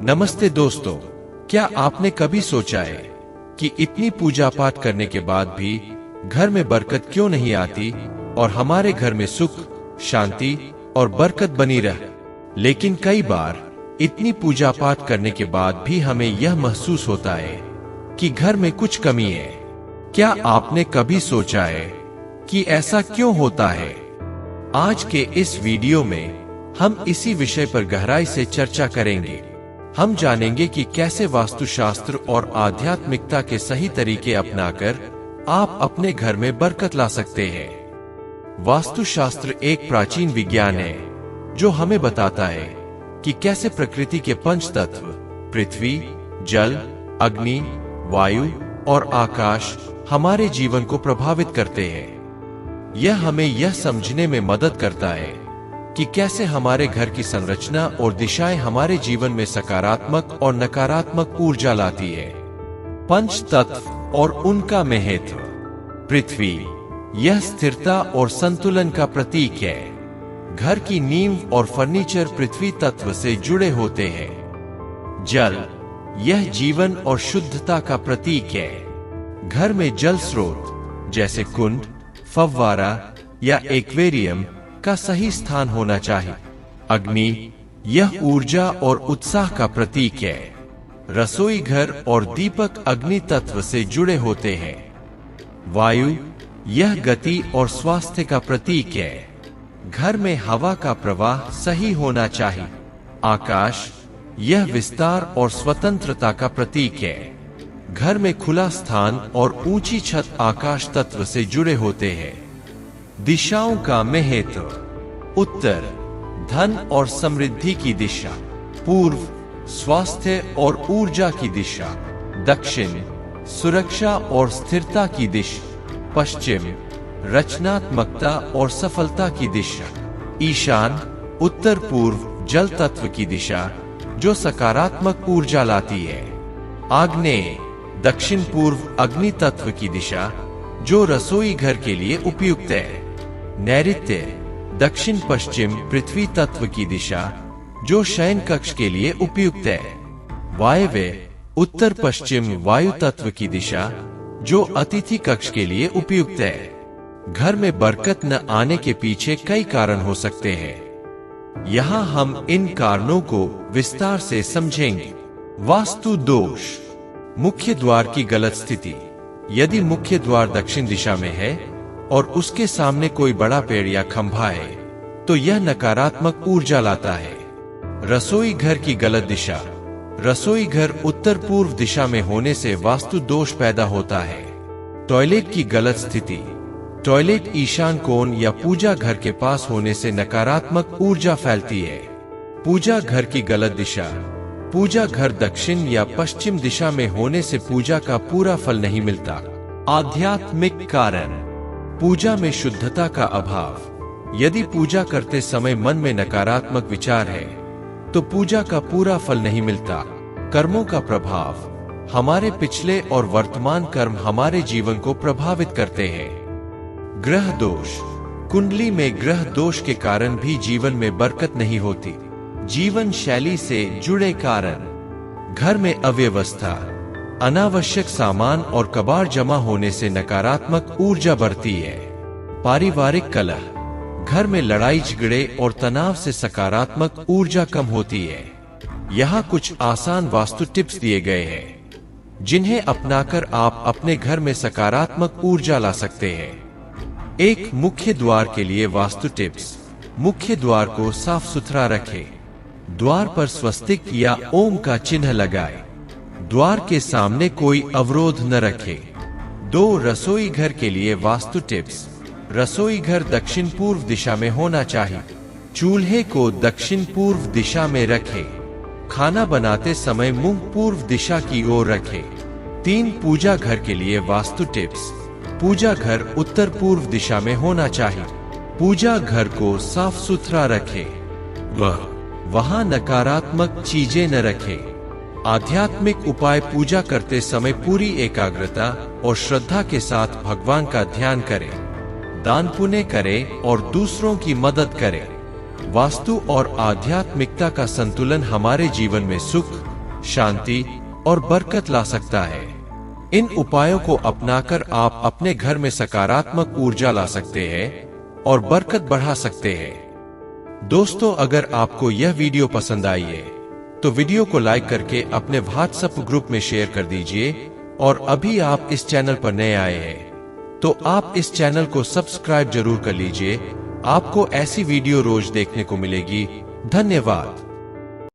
नमस्ते दोस्तों, क्या आपने कभी सोचा है कि इतनी पूजा पाठ करने के बाद भी घर में बरकत क्यों नहीं आती और हमारे घर में सुख, शांति और बरकत बनी रहे? लेकिन कई बार इतनी पूजा पाठ करने के बाद भी हमें यह महसूस होता है कि घर में कुछ कमी है। क्या आपने कभी सोचा है कि ऐसा क्यों होता है? आज के इस वीडियो में हम इसी विषय पर गहराई से चर्चा करेंगे। हम जानेंगे कि कैसे वास्तुशास्त्र और आध्यात्मिकता के सही तरीके अपनाकर आप अपने घर में बरकत ला सकते हैं। वास्तुशास्त्र एक प्राचीन विज्ञान है जो हमें बताता है कि कैसे प्रकृति के पंच तत्व पृथ्वी, जल, अग्नि, वायु और आकाश हमारे जीवन को प्रभावित करते हैं। यह हमें यह समझने में मदद करता है कि कैसे हमारे घर की संरचना और दिशाएं हमारे जीवन में सकारात्मक और नकारात्मक ऊर्जा लाती है। पंच तत्व और उनका महत्व। पृथ्वी, यह स्थिरता और संतुलन का प्रतीक है। घर की नींव और फर्नीचर पृथ्वी तत्व से जुड़े होते हैं। जल, यह जीवन और शुद्धता का प्रतीक है। घर में जल स्रोत जैसे कुंड, फव्वारा या एक्वेरियम का सही स्थान होना चाहिए। अग्नि, यह ऊर्जा और उत्साह का प्रतीक है। रसोई घर और दीपक अग्नि तत्व से जुड़े होते हैं। वायु, यह गति और स्वास्थ्य का प्रतीक है। घर में हवा का प्रवाह सही होना चाहिए। आकाश, यह विस्तार और स्वतंत्रता का प्रतीक है। घर में खुला स्थान और ऊंची छत आकाश तत्व से जुड़े होते हैं। दिशाओं का महत्व। उत्तर, धन और समृद्धि की दिशा। पूर्व, स्वास्थ्य और ऊर्जा की दिशा। दक्षिण, सुरक्षा और स्थिरता की दिशा। पश्चिम, रचनात्मकता और सफलता की दिशा। ईशान, उत्तर पूर्व, जल तत्व की दिशा जो सकारात्मक ऊर्जा लाती है। आग्नेय, दक्षिण पूर्व, अग्नि तत्व की दिशा जो रसोई घर के लिए उपयुक्त है। नैऋत्य, दक्षिण पश्चिम, पृथ्वी तत्व की दिशा जो शयन कक्ष के लिए उपयुक्त है। वायव्य, उत्तर पश्चिम, वायु तत्व की दिशा जो अतिथि कक्ष के लिए उपयुक्त है। घर में बरकत न आने के पीछे कई कारण हो सकते हैं। यहाँ हम इन कारणों को विस्तार से समझेंगे। वास्तु दोष। मुख्य द्वार की गलत स्थिति। यदि मुख्य द्वार दक्षिण दिशा में है और उसके सामने कोई बड़ा पेड़ या खंभा है तो यह नकारात्मक ऊर्जा लाता है। रसोई घर की गलत दिशा। रसोई घर उत्तर पूर्व दिशा में होने से वास्तु दोष पैदा होता है। टॉयलेट की गलत स्थिति। टॉयलेट ईशान कोण या पूजा घर के पास होने से नकारात्मक ऊर्जा फैलती है। पूजा घर की गलत दिशा। पूजा घर दक्षिण या पश्चिम दिशा में होने से पूजा का पूरा फल नहीं मिलता। आध्यात्मिक कारण। पूजा में शुद्धता का अभाव। यदि पूजा करते समय मन में नकारात्मक विचार है तो पूजा का पूरा फल नहीं मिलता। कर्मों का प्रभाव। हमारे पिछले और वर्तमान कर्म हमारे जीवन को प्रभावित करते हैं। ग्रह दोष। कुंडली में ग्रह दोष के कारण भी जीवन में बरकत नहीं होती। जीवन शैली से जुड़े कारण। घर में अव्यवस्था। अनावश्यक सामान और कबाड़ जमा होने से नकारात्मक ऊर्जा बढ़ती है। पारिवारिक कलह। घर में लड़ाई झगड़े और तनाव से सकारात्मक ऊर्जा कम होती है। यहाँ कुछ आसान वास्तु टिप्स दिए गए हैं जिन्हें अपनाकर आप अपने घर में सकारात्मक ऊर्जा ला सकते हैं। एक, मुख्य द्वार के लिए वास्तु टिप्स। मुख्य द्वार को साफ सुथरा रखें। द्वार पर स्वस्तिक या ओम का चिन्ह लगाएं। द्वार के सामने कोई अवरोध न रखें। 2, रसोई घर के लिए वास्तु टिप्स। रसोई घर दक्षिण पूर्व दिशा में होना चाहिए। चूल्हे को दक्षिण पूर्व दिशा में रखें। खाना बनाते समय मुंह पूर्व दिशा की ओर रखें। 3, पूजा घर के लिए वास्तु टिप्स। पूजा घर उत्तर पूर्व दिशा में होना चाहिए। पूजा घर को साफ सुथरा रखें। वहां नकारात्मक चीजें न रखें। आध्यात्मिक उपाय। पूजा करते समय पूरी एकाग्रता और श्रद्धा के साथ भगवान का ध्यान करें। दान पुण्य करें और दूसरों की मदद करें। वास्तु और आध्यात्मिकता का संतुलन हमारे जीवन में सुख, शांति और बरकत ला सकता है। इन उपायों को अपनाकर आप अपने घर में सकारात्मक ऊर्जा ला सकते हैं और बरकत बढ़ा सकते हैं। दोस्तों, अगर आपको यह वीडियो पसंद आई है तो वीडियो को लाइक करके अपने व्हाट्सएप ग्रुप में शेयर कर दीजिए, और अभी आप इस चैनल पर नए आए हैं तो आप इस चैनल को सब्सक्राइब जरूर कर लीजिए। आपको ऐसी वीडियो रोज देखने को मिलेगी। धन्यवाद।